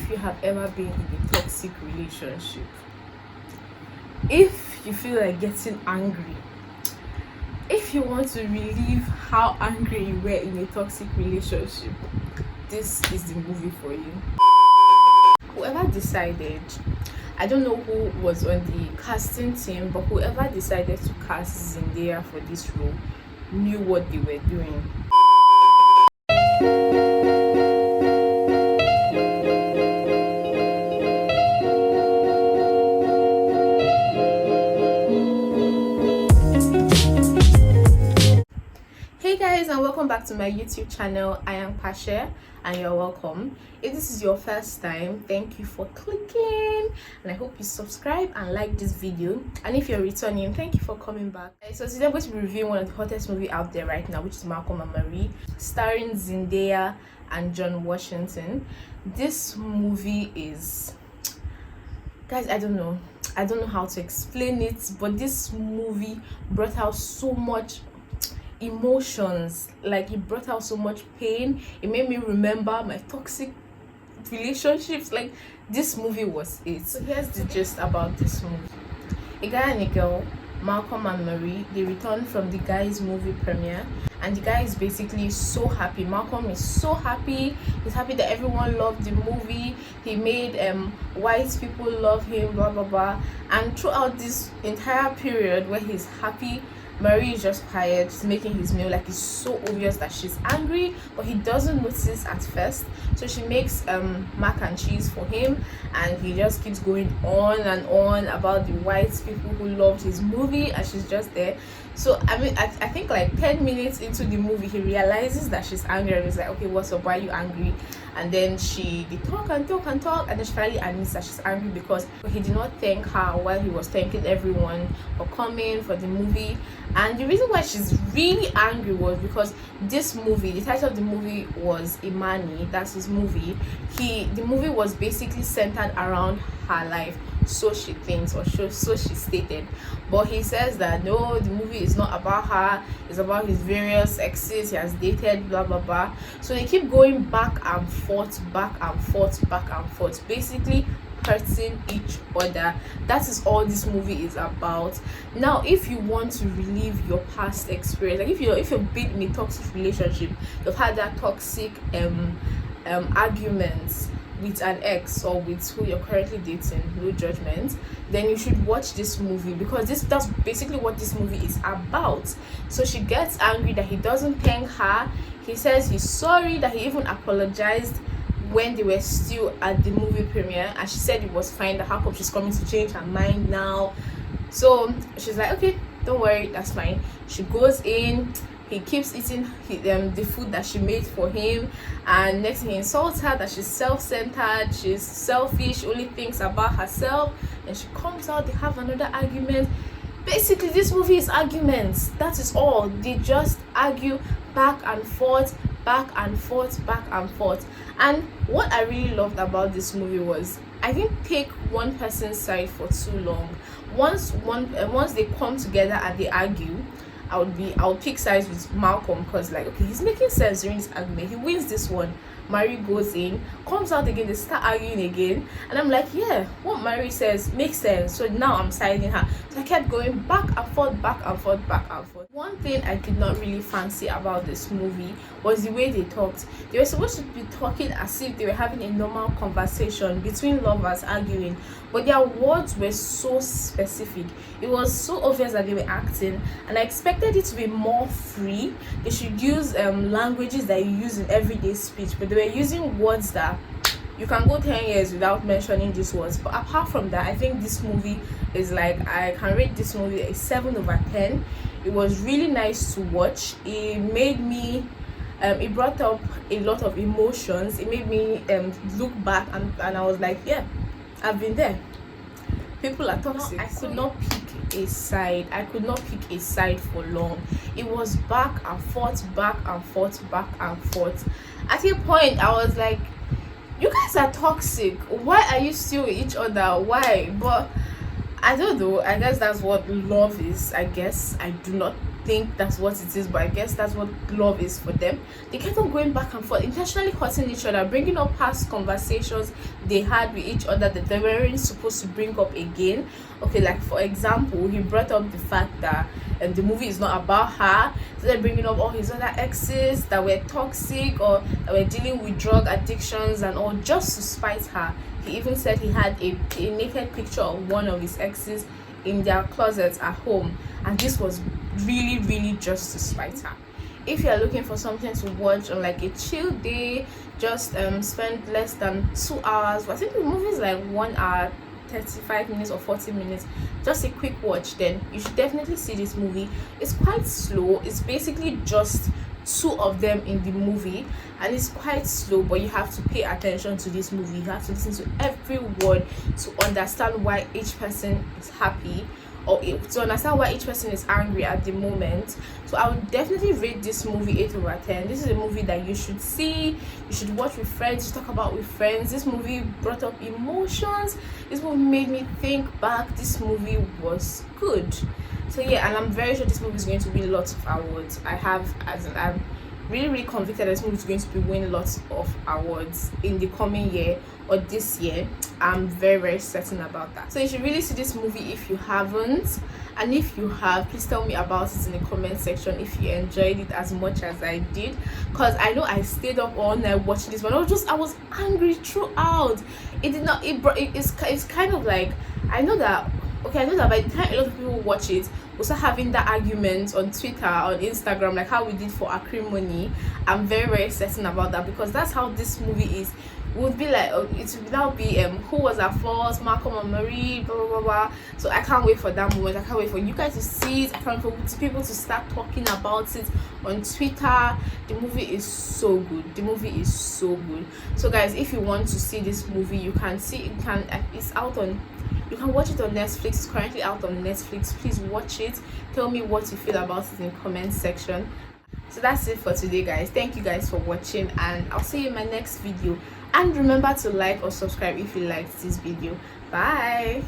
if you have ever been in a toxic relationship, if you feel like getting angry, if you want to relieve how angry you were in a toxic relationship, this is the movie for you. Whoever decided, I don't know who was on the casting team, but whoever decided to cast Zendaya for this role knew what they were doing. Hey guys, and welcome back to my YouTube channel. I am Pasha and you're welcome. If this is your first time, thank you for clicking, and I hope you subscribe and like this video. And if you're returning, thank you for coming back. So today I'm going to be reviewing one of the hottest movies out there right now, which is Malcolm and Marie, starring Zendaya and John Washington. This movie is, guys, I don't know how to explain it, but this movie brought out so much emotions. Like, it brought out so much pain. It made me remember my toxic relationships. Like, this movie was it. So here's the gist about this movie. A guy and a girl, Malcolm and Marie, they returned from the guy's movie premiere, and the guy is basically so happy. Malcolm is so happy. He's happy that everyone loved the movie. He made white people love him, blah blah blah. And throughout this entire period where he's happy, Marie is just quiet. She's making his meal. Like, it's so obvious that she's angry, but he doesn't notice at first. So she makes mac and cheese for him, and he just keeps going on and on about the white people who loved his movie, and she's just there. So I mean, I think like 10 minutes into the movie, he realizes that she's angry, and he's like, okay, what's up, why are you angry? And then they talk and talk and talk, and then she finally admits that she's angry because he did not thank her while he was thanking everyone for coming for the movie. And the reason why she's really angry was because this movie, the title of the movie was Imani, that's his movie. The movie was basically centered around her life, so she thinks, or so she stated. But he says that no, the movie is not about her, it's about his various exes he has dated, blah blah blah. So they keep going back and forth, basically hurting each other. That is all this movie is about. Now, if you want to relieve your past experience, like if you've been in a toxic relationship, you've had that toxic arguments with an ex or with who you're currently dating, no judgment, then you should watch this movie, because that's basically what this movie is about. So she gets angry that he doesn't thank her. He says he's sorry, that he even apologized when they were still at the movie premiere, and she said it was fine, that how come she's coming to change her mind now. So she's like, okay, don't worry, that's fine. She goes in, he keeps eating the food that she made for him, and next thing he insults her that she's self-centered, she's selfish, she only thinks about herself. And she comes out, they have another argument. Basically, this movie is arguments. That is all. They just argue back and forth. And what I really loved about this movie was, I didn't take one person's side for too long. Once they come together and they argue, I'll pick sides with Malcolm, because like, okay, he's making sense during this argument. He wins this one. Marie goes in, comes out again, they start arguing again, and I'm like, yeah, what Marie says makes sense. So now I'm siding her. So I kept going back and forth. One thing I did not really fancy about this movie was the way they talked. They were supposed to be talking as if they were having a normal conversation between lovers arguing, but their words were so specific. It was so obvious that they were acting, and I expected it to be more free. They should use languages that you use in everyday speech, but they were using words that you can go 10 years without mentioning these words. But apart from that, I think this movie is like, I can rate this movie a 7/10. It was really nice to watch. It made me it brought up a lot of emotions. It made me look back, and I was like, yeah, I've been there. People are toxic. I could not pick a side. For long. It was back and forth. At a point, I was like, you guys are toxic. Why are you still with each other? Why? But I don't know. I guess that's what love is. I guess I do not think that's what it is, but I guess that's what love is for them. They kept on going back and forth, intentionally hurting each other, bringing up past conversations they had with each other that they weren't supposed to bring up again. Okay, like for example, he brought up the fact that the movie is not about her. So they're bringing up all his other exes that were toxic or that were dealing with drug addictions and all, just to spite her. He even said he had a naked picture of one of his exes in their closets at home, and this was really just to spite her. If you're looking for something to watch on like a chill day, just spend less than 2 hours, but I think the movie is like 1 hour 35 minutes or 40 minutes, just a quick watch, then you should definitely see this movie. It's quite slow. It's basically just two of them in the movie, and it's quite slow, but you have to pay attention to this movie. You have to listen to every word to understand why each person is happy, or to understand why each person is angry at the moment. So I would definitely rate this movie 8 over 10. This is a movie that you should see, you should watch with friends, talk about with friends. This movie brought up emotions. This movie made me think back. This movie was good. So yeah, and I'm very sure this movie is going to win lots of awards. I'm really convicted that this movie is going to be winning lots of awards in the coming year or this year. I'm very certain about that. So you should really see this movie if you haven't, and if you have, please tell me about it in the comment section if you enjoyed it as much as I did, because I know I stayed up all night watching this one. I was angry throughout. It's kind of like, I know that by the time a lot of people watch it, we'll start having that argument on Twitter, on Instagram, like how we did for Acrimony. I'm very certain about that, because that's how this movie is. Would be like, it would now be who was at fault, Malcolm and Marie, blah. So I can't wait for that moment. I can't wait for you guys to see it. I can't wait for people to start talking about it on Twitter. The movie is so good. So guys, if you want to see this movie, you can see it. It's out on, you can watch it on Netflix. It's currently out on Netflix. Please watch it. Tell me what you feel about it in the comment section. So that's it for today, guys. Thank you guys for watching, and I'll see you in my next video. And remember to like or subscribe if you liked this video. Bye.